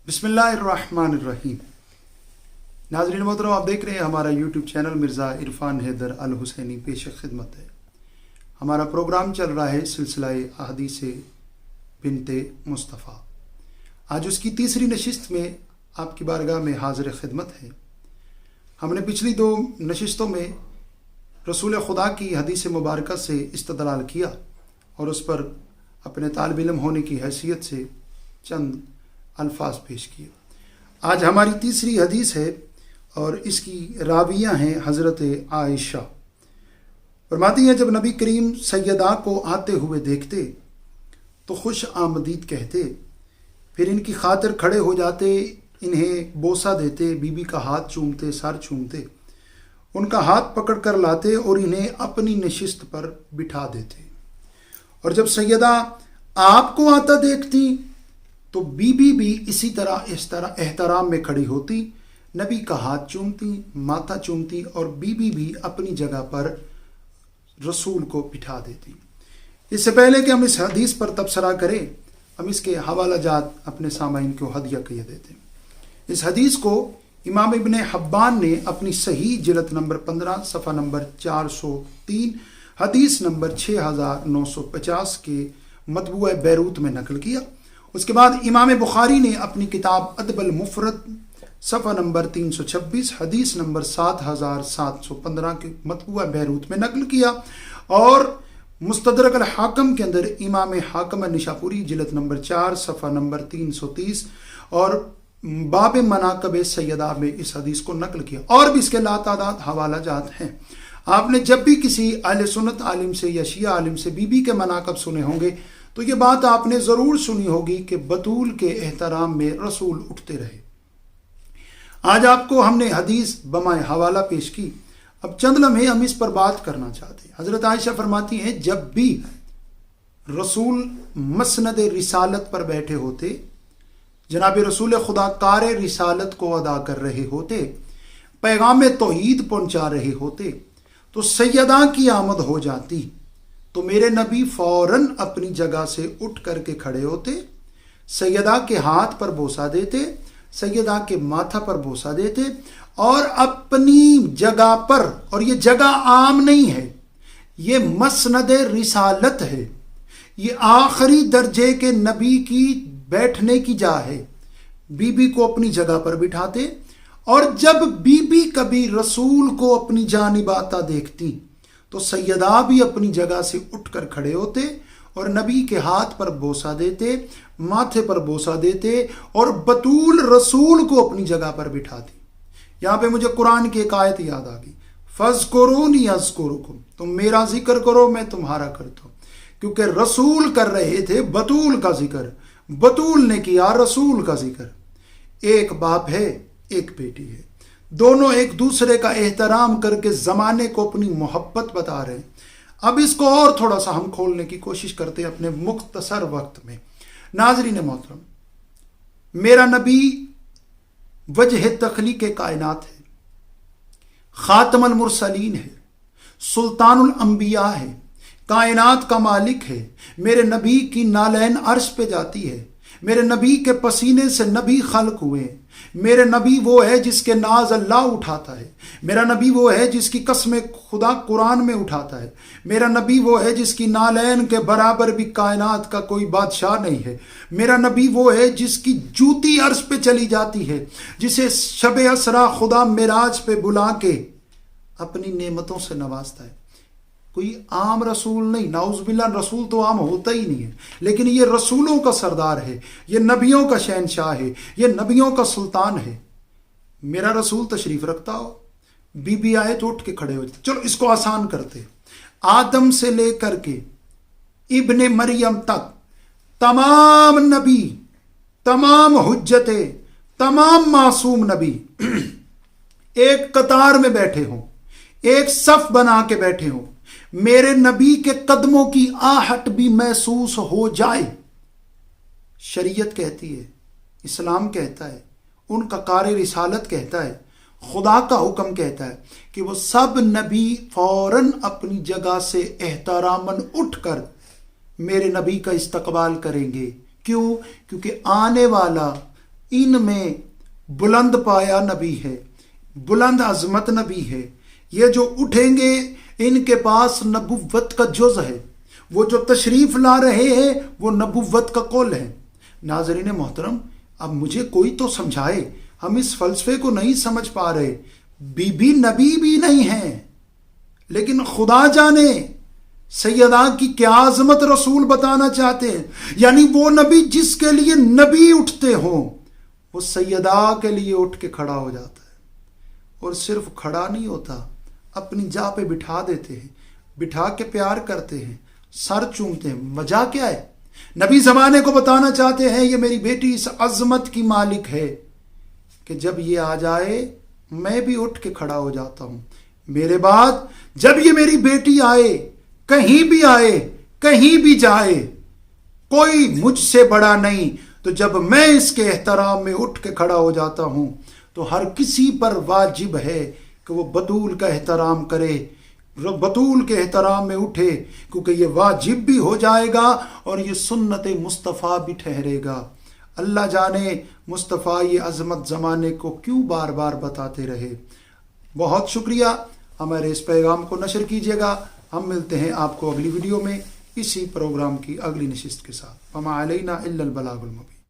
बिस्मिल्लाहिर्रहमानिर्रहीम। नाज़रीन मोहतरम, आप देख रहे हैं हमारा यूट्यूब चैनल मिर्ज़ा इरफान हैदर अल हुसैनी पेश खिदमत है। हमारा प्रोग्राम चल रहा है सिलसिला अहदीस बिनते मुस्तफ़ा। आज उसकी तीसरी नशिस्त में आपकी बारगाह में हाज़िर खिदमत है। हमने पिछली दो नशिस्तों में रसूल खुदा की हदीस मुबारक से इस्तदलाल किया और उस पर अपने तालिब इल्म होने की हैसियत से चंद अल्फाज पेश किए। आज हमारी तीसरी हदीस है और इसकी रावियाँ हैं हज़रत आयशा। फरमाती हैं, जब नबी करीम सैयदा को आते हुए देखते तो खुश आमदीद कहते, फिर इनकी खातिर खड़े हो जाते, इन्हें बोसा देते, बीबी का हाथ चूमते, सर चूमते, उनका हाथ पकड़ कर लाते और इन्हें अपनी नशिस्त पर बिठा देते। और जब सैयदा आपको आता देखती तो बीबी भी इसी तरह एहतराम में खड़ी होती, नबी का हाथ चूमती, माथा चूमती और बीबी भी अपनी जगह पर रसूल को बिठा देती। इससे पहले कि हम इस हदीस पर तबसरा करें, हम इसके हवाला जात अपने सामाइन को हदिया किए देते हैं। इस हदीस को इमाम इब्न हब्बान ने अपनी सही जिल्द नंबर 15 सफ़ा नंबर 403 हदीस नंबर 6950 के मतबूआ बैरूत में नकल किया। उसके बाद इमाम बुखारी ने अपनी किताब अदबल मुफरद सफ़ा नंबर 326 हदीस नंबर 7715 के मतबूआ बैरूत में नकल किया और मुस्तदरक अल हाकम के अंदर इमाम हाकम निशापुरी जिल्द नंबर 4 सफ़ा नंबर 330 और बाब मनाकब सैयदा में इस हदीस को नकल किया। और भी इसके लातादाद हवाला जात हैं। आपने जब भी किसी अहले सुन्नत आलिम से या शिया आलिम से बीबी के मनाकब सुने होंगे तो ये बात आपने ज़रूर सुनी होगी कि बतूल के एहतराम में रसूल उठते रहे। आज आपको हमने हदीस बमाए हवाला पेश की। अब चंद लम्हे हम इस पर बात करना चाहते हैं। हज़रत आयशा फरमाती हैं, जब भी रसूल मसनद रिसालत पर बैठे होते, जनाब रसूल खुदा कार रिसालत को अदा कर रहे होते, पैगाम तौहीद पहुंचा रहे होते, तो सैयदा की आमद हो जाती तो मेरे नबी फौरन अपनी जगह से उठ करके खड़े होते, सैयदा के हाथ पर बोसा देते, सैयदा के माथा पर बोसा देते और अपनी जगह पर, और ये जगह आम नहीं है, ये मसनद रिसालत है, ये आखिरी दर्जे के नबी की बैठने की जा है, बीबी को अपनी जगह पर बिठाते और जब बीबी कभी रसूल को अपनी जानिब आता देखती तो सैयदा भी अपनी जगह से उठकर खड़े होते और नबी के हाथ पर बोसा देते, माथे पर बोसा देते और बतूल रसूल को अपनी जगह पर बिठाती। यहाँ पे मुझे कुरान की एक आयत याद आ गई, फज़कुरूनी अज़कुरुकुम, तुम मेरा जिक्र करो मैं तुम्हारा करता हूँ। क्योंकि रसूल कर रहे थे बतूल का जिक्र, बतूल ने किया रसूल का जिक्र। एक बाप है, एक बेटी है, दोनों एक दूसरे का एहतराम करके ज़माने को अपनी मोहब्बत बता रहे हैं। अब इसको और थोड़ा सा हम खोलने की कोशिश करते हैं अपने मुख्तसर वक्त में। नाज़रीन मोहतरम, मेरा नबी वजह तख्लीक कायनात है, खातमुल मुरसलीन है, सुल्तानुल अंबिया है, कायनात का मालिक है। मेरे नबी की नालैन अर्श पे जाती है, मेरे नबी के पसीने से नबी खल्क हुए। मेरे नबी वो है जिसके नाज अल्लाह उठाता है, मेरा नबी वो है जिसकी कसम खुदा कुरान में उठाता है, मेरा नबी वो है जिसकी नालैन के बराबर भी कायनात का कोई बादशाह नहीं है, मेरा नबी वो है जिसकी जूती अर्श पे चली जाती है, जिसे शब असरा खुदा मिराज पे बुला के अपनी नेमतों से नवाजता है। कोई आम रसूल नहीं, नाउज़ुबिल्लाह, रसूल तो आम होता ही नहीं है, लेकिन ये रसूलों का सरदार है, ये नबियों का शहनशाह है, ये नबियों का सुल्तान है। मेरा रसूल तशरीफ रखता हो, बीबी आए तो उठ के खड़े हो जाते। चलो इसको आसान करते, आदम से लेकर के इब्ने मरियम तक तमाम नबी, तमाम हुज्जते, तमाम मासूम नबी एक कतार में बैठे हों, एक सफ बना के बैठे हों, मेरे नबी के कदमों की आहट भी महसूस हो जाए। शरीयत कहती है, इस्लाम कहता है, उनका कार रिसालत कहता है, खुदा का हुक्म कहता है कि वो सब नबी फौरन अपनी जगह से एहतरामन उठकर मेरे नबी का इस्तकबाल करेंगे। क्यों? क्योंकि आने वाला इनमें बुलंद पाया नबी है, बुलंद अजमत नबी है। ये जो उठेंगे इनके पास नबुव्वत का जुज़ है, वो जो तशरीफ ला रहे हैं वो नबुव्वत का कौल है। नाज़रीन मोहतरम, अब मुझे कोई तो समझाए, हम इस फलसफे को नहीं समझ पा रहे। बीबी नबी भी नहीं है, लेकिन खुदा जाने सैयदा की क्या आजमत रसूल बताना चाहते हैं। यानी वो नबी जिसके लिए नबी उठते हो, वो सैयदा के लिए उठ के खड़ा हो जाता है। और सिर्फ खड़ा नहीं होता, अपनी जा पे बिठा देते हैं, बिठा के प्यार करते हैं, सर चूमते हैं। वजह क्या है? नबी जमाने को बताना चाहते हैं ये मेरी बेटी इस अजमत की मालिक है कि जब ये आ जाए मैं भी उठ के खड़ा हो जाता हूं। मेरे बाद जब ये मेरी बेटी आए, कहीं भी आए, कहीं भी जाए, कोई मुझसे बड़ा नहीं, तो जब मैं इसके एहतराम में उठ के खड़ा हो जाता हूं तो हर किसी पर वाजिब है कि वो बतूल का एहतराम करे, बतूल के एहतराम में उठे, क्योंकि ये वाजिब भी हो जाएगा और ये सुन्नत मुस्तफ़ा भी ठहरेगा। अल्लाह जाने मुस्तफ़ा ये अज़मत ज़माने को क्यों बार बार बताते रहे। बहुत शुक्रिया, हमारे इस पैगाम को नशर कीजिएगा। हम मिलते हैं आपको अगली वीडियो में इसी प्रोग्राम की अगली नशिस्त के साथ। वमा अलैना इल्लल बलागुल मुबीन।